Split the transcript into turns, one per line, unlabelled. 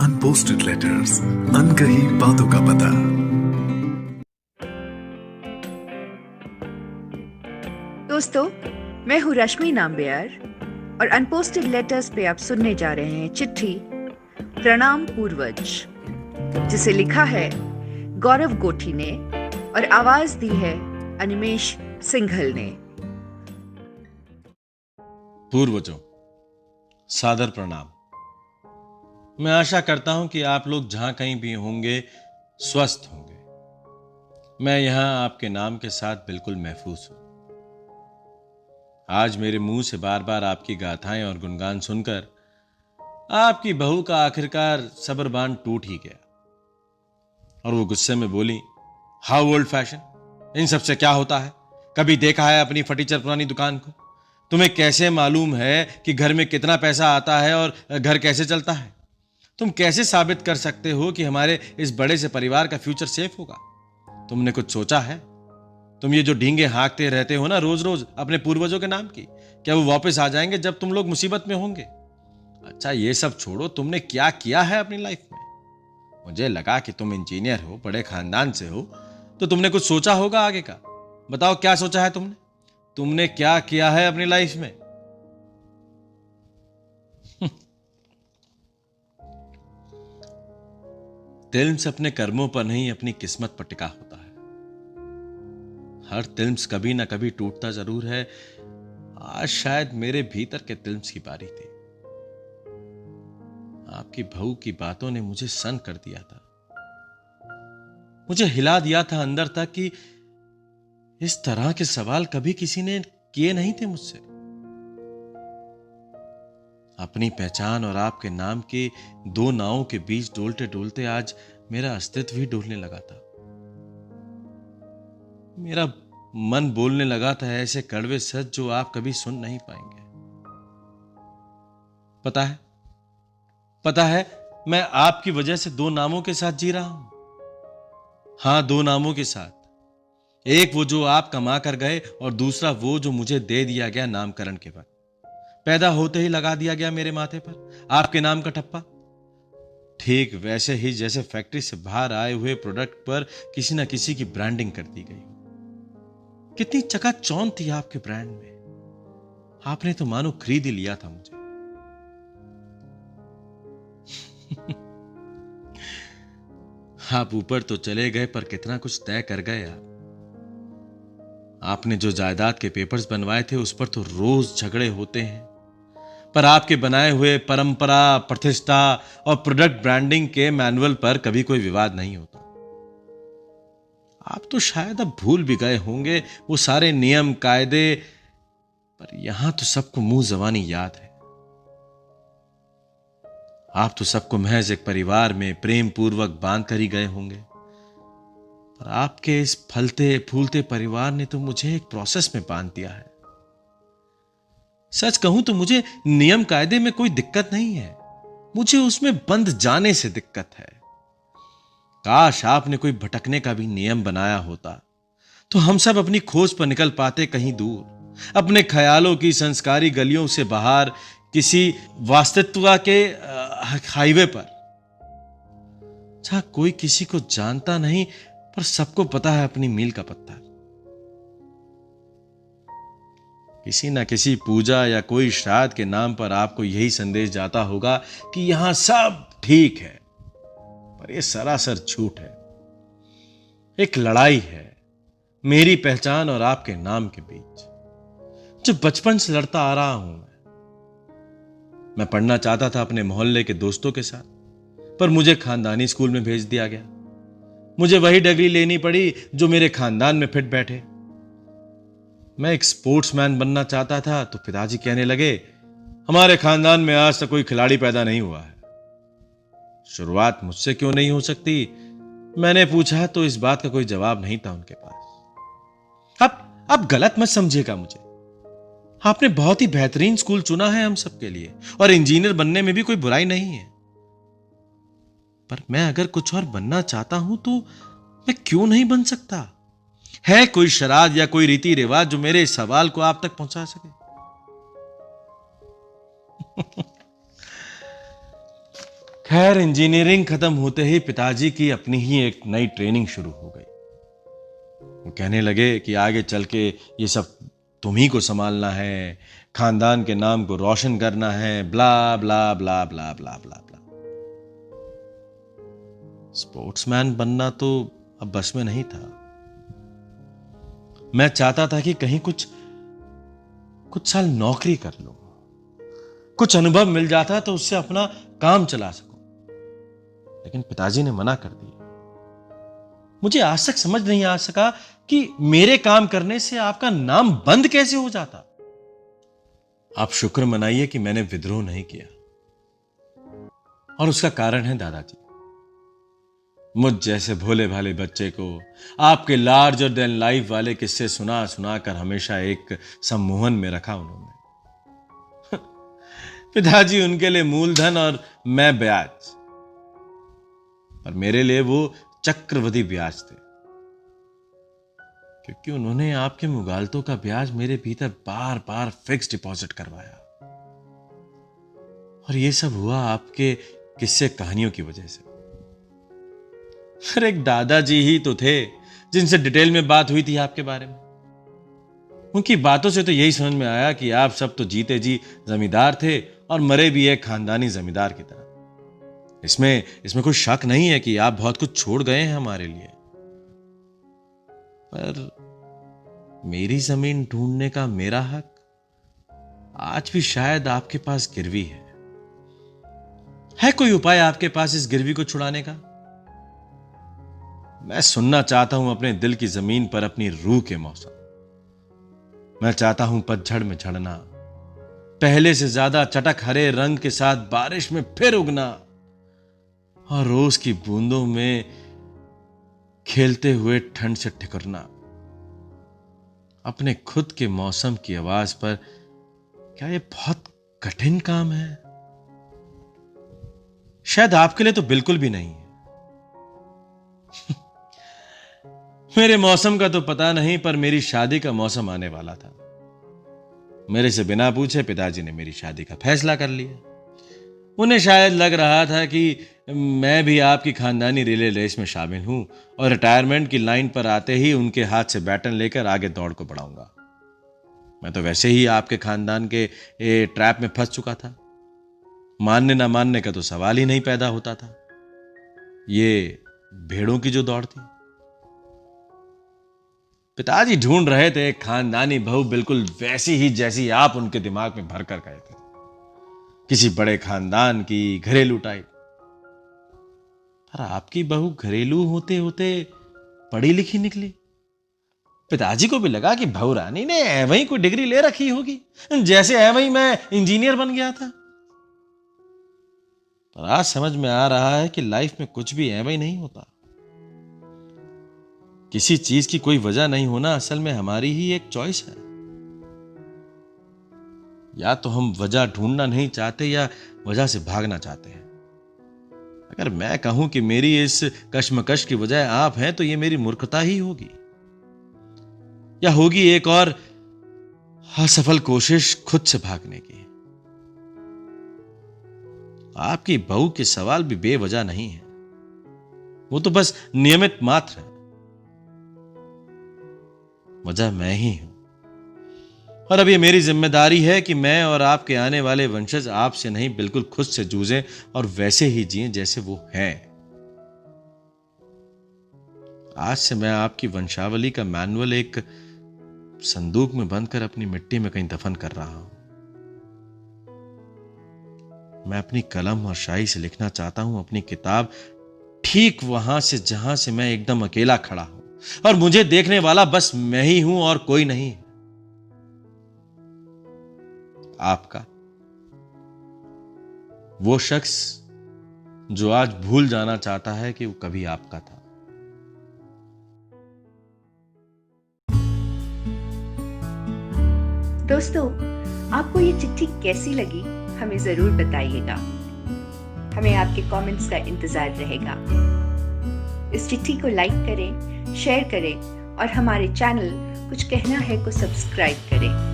Unposted letters, अनकही बातों का पता।
दोस्तों, मैं हूँ रश्मि नाम्बियार और अनपोस्टेड लेटर्स पे आप सुनने जा रहे हैं चिट्ठी प्रणाम पूर्वज, जिसे लिखा है गौरव गोठी ने और आवाज दी है अनिमेश सिंघल ने।
पूर्वजों, सादर प्रणाम। मैं आशा करता हूं कि आप लोग जहां कहीं भी होंगे स्वस्थ होंगे। मैं यहां आपके नाम के साथ बिल्कुल महफूज हूं। आज मेरे मुंह से बार बार आपकी गाथाएं और गुणगान सुनकर आपकी बहू का आखिरकार सब्र बांध टूट ही गया और वो गुस्से में बोली, हाउ ओल्ड फैशन, इन सब से क्या होता है? कभी देखा है अपनी फटीचर पुरानी दुकान को? तुम्हें कैसे मालूम है कि घर में कितना पैसा आता है और घर कैसे चलता है? तुम कैसे साबित कर सकते हो कि हमारे इस बड़े से परिवार का फ्यूचर सेफ होगा? तुमने कुछ सोचा है? तुम ये जो ढींगे हाँकते रहते हो ना रोज रोज अपने पूर्वजों के नाम की, क्या वो वापस आ जाएंगे जब तुम लोग मुसीबत में होंगे? अच्छा, ये सब छोड़ो, तुमने क्या किया है अपनी लाइफ में? मुझे लगा कि तुम इंजीनियर हो, बड़े खानदान से हो, तो तुमने कुछ सोचा होगा आगे का। बताओ, क्या सोचा है तुमने? तुमने क्या किया है अपनी लाइफ में? तिल्म्स अपने कर्मों पर नहीं, अपनी किस्मत पर टिका होता है। हर तिल्म्स कभी ना कभी टूटता जरूर है। आज शायद मेरे भीतर के तिल्म्स की बारी थी। आपकी बहू की बातों ने मुझे सन्न कर दिया था, मुझे हिला दिया था अंदर तक कि इस तरह के सवाल कभी किसी ने किए नहीं थे मुझसे। अपनी पहचान और आपके नाम की दो नावों के बीच डोलते डोलते आज मेरा अस्तित्व ही डोलने लगा था। मेरा मन बोलने लगा था ऐसे कड़वे सच जो आप कभी सुन नहीं पाएंगे। पता है, मैं आपकी वजह से दो नामों के साथ जी रहा हूं। हां, दो नामों के साथ। एक वो जो आप कमा कर गए और दूसरा वो जो मुझे दे दिया गया नामकरण के वक्त। पैदा होते ही लगा दिया गया मेरे माथे पर आपके नाम का ठप्पा। ठीक वैसे ही जैसे फैक्ट्री से बाहर आए हुए प्रोडक्ट पर किसी ना किसी की ब्रांडिंग कर दी गई। कितनी चकाचौंध थी आपके ब्रांड में। आपने तो मानो खरीद ही लिया था मुझे। आप ऊपर तो चले गए पर कितना कुछ तय कर गए आप। आपने जो जायदाद के पेपर्स बनवाए थे उस पर तो रोज झगड़े होते हैं, पर आपके बनाए हुए परंपरा, प्रतिष्ठा और प्रोडक्ट ब्रांडिंग के मैनुअल पर कभी कोई विवाद नहीं होता। आप तो शायद अब भूल भी गए होंगे वो सारे नियम कायदे, पर यहां तो सबको मुंह जबानी याद है। आप तो सबको महज एक परिवार में प्रेम पूर्वक बांध कर ही गए होंगे, पर आपके इस फलते फूलते परिवार ने तो मुझे एक प्रोसेस में बांध दिया है। सच कहूं तो मुझे नियम कायदे में कोई दिक्कत नहीं है, मुझे उसमें बंध जाने से दिक्कत है। काश आपने कोई भटकने का भी नियम बनाया होता तो हम सब अपनी खोज पर निकल पाते कहीं दूर, अपने ख्यालों की संस्कारी गलियों से बाहर, किसी वास्तविकता के हाईवे पर, जहां कोई किसी को जानता नहीं पर सबको पता है अपनी मील का पत्थर। किसी ना किसी पूजा या कोई श्राद्ध के नाम पर आपको यही संदेश जाता होगा कि यहां सब ठीक है, पर यह सरासर झूठ है। एक लड़ाई है मेरी पहचान और आपके नाम के बीच, जो बचपन से लड़ता आ रहा हूं। मैं पढ़ना चाहता था अपने मोहल्ले के दोस्तों के साथ, पर मुझे खानदानी स्कूल में भेज दिया गया। मुझे वही डिग्री लेनी पड़ी जो मेरे खानदान में फिट बैठे। मैं एक स्पोर्ट्समैन बनना चाहता था तो पिताजी कहने लगे, हमारे खानदान में आज तक कोई खिलाड़ी पैदा नहीं हुआ है। शुरुआत मुझसे क्यों नहीं हो सकती, मैंने पूछा तो इस बात का कोई जवाब नहीं था उनके पास। अब गलत मत समझिएगा मुझे, आपने बहुत ही बेहतरीन स्कूल चुना है हम सबके लिए, और इंजीनियर बनने में भी कोई बुराई नहीं है। पर मैं अगर कुछ और बनना चाहता हूं तो मैं क्यों नहीं बन सकता? है कोई श्राद्ध या कोई रीति रिवाज जो मेरे इस सवाल को आप तक पहुंचा सके? खैर, इंजीनियरिंग खत्म होते ही पिताजी की अपनी ही एक नई ट्रेनिंग शुरू हो गई। वो कहने लगे कि आगे चल के ये सब तुम ही को संभालना है, खानदान के नाम को रोशन करना है, ब्ला ब्ला ब्ला ब्ला ब्ला ब्ला ब्ला। स्पोर्ट्समैन बनना तो अब बस में नहीं था। मैं चाहता था कि कहीं कुछ साल नौकरी कर लूं, कुछ अनुभव मिल जाता तो उससे अपना काम चला सकूं, लेकिन पिताजी ने मना कर दिया। मुझे आज तक समझ नहीं आ सका कि मेरे काम करने से आपका नाम बंद कैसे हो जाता। आप शुक्र मनाइए कि मैंने विद्रोह नहीं किया, और उसका कारण है दादाजी। मुझ जैसे भोले भाले बच्चे को आपके लार्जर देन लाइफ वाले किस्से सुना सुना कर हमेशा एक सम्मोहन में रखा उन्होंने। पिताजी उनके लिए मूलधन और मैं ब्याज, और मेरे लिए वो चक्रवृद्धि ब्याज थे, क्योंकि उन्होंने आपके मुगालतों का ब्याज मेरे भीतर बार बार फिक्स डिपॉजिट करवाया। और ये सब हुआ आपके किस्से कहानियों की वजह से। फिर एक दादाजी ही तो थे जिनसे डिटेल में बात हुई थी आपके बारे में। उनकी बातों से तो यही समझ में आया कि आप सब तो जीते जी जमींदार थे और मरे भी एक खानदानी जमींदार की तरह। इसमें कोई शक नहीं है कि आप बहुत कुछ छोड़ गए हैं हमारे लिए, पर मेरी जमीन ढूंढने का मेरा हक आज भी शायद आपके पास गिरवी है कोई उपाय आपके पास इस गिरवी को छुड़ाने का? मैं सुनना चाहता हूं अपने दिल की जमीन पर अपनी रूह के मौसम। मैं चाहता हूं पतझड़ में झड़ना, पहले से ज्यादा चटक हरे रंग के साथ बारिश में फिर उगना, और रोज की बूंदों में खेलते हुए ठंड से ठिकरना। अपने खुद के मौसम की आवाज पर क्या यह बहुत कठिन काम है? शायद आपके लिए तो बिल्कुल भी नहीं है। मेरे मौसम का तो पता नहीं, पर मेरी शादी का मौसम आने वाला था। मेरे से बिना पूछे पिताजी ने मेरी शादी का फैसला कर लिया। उन्हें शायद लग रहा था कि मैं भी आपकी खानदानी रिले रेस में शामिल हूं, और रिटायरमेंट की लाइन पर आते ही उनके हाथ से बैटन लेकर आगे दौड़ को बढ़ाऊंगा। मैं तो वैसे ही आपके खानदान के ट्रैप में फंस चुका था। मानने ना मानने का तो सवाल ही नहीं पैदा होता था। ये भेड़ों की जो दौड़ थी। पिताजी ढूंढ रहे थे एक खानदानी बहू बिल्कुल वैसी ही जैसी आप उनके दिमाग में भर कर गए थे, किसी बड़े खानदान की, घरेलू टाइप। पर आपकी बहू घरेलू होते होते पढ़ी लिखी निकली। पिताजी को भी लगा कि बहू रानी ने एवं कोई डिग्री ले रखी होगी, जैसे एवं मैं इंजीनियर बन गया था। पर आज समझ में आ रहा है कि लाइफ में कुछ भी एवं नहीं होता। किसी चीज की कोई वजह नहीं होना असल में हमारी ही एक चॉइस है। या तो हम वजह ढूंढना नहीं चाहते या वजह से भागना चाहते हैं। अगर मैं कहूं कि मेरी इस कश्मकश की वजह आप हैं, तो यह मेरी मूर्खता ही होगी, या होगी एक और असफल कोशिश खुद से भागने की। आपकी बहू के सवाल भी बेवजह नहीं है, वो तो बस नियमित मात्र है। वजह मैं ही हूं, और अब यह मेरी जिम्मेदारी है कि मैं और आपके आने वाले वंशज आपसे नहीं बिल्कुल खुद से जूझें और वैसे ही जिएं जैसे वो हैं। आज से मैं आपकी वंशावली का मैनुअल एक संदूक में बंद कर अपनी मिट्टी में कहीं दफन कर रहा हूं। मैं अपनी कलम और शाही से लिखना चाहता हूं अपनी किताब ठीक वहां से जहां से मैं एकदम अकेला खड़ा हूं, और मुझे देखने वाला बस मैं ही हूं और कोई नहीं। आपका वो शख्स जो आज भूल जाना चाहता है कि वो कभी आपका था।
दोस्तों, आपको ये चिट्ठी कैसी लगी हमें जरूर बताइएगा। हमें आपके कमेंट्स का इंतजार रहेगा। इस चिट्ठी को लाइक करें, शेयर करें और हमारे चैनल कुछ कहना है को सब्सक्राइब करें।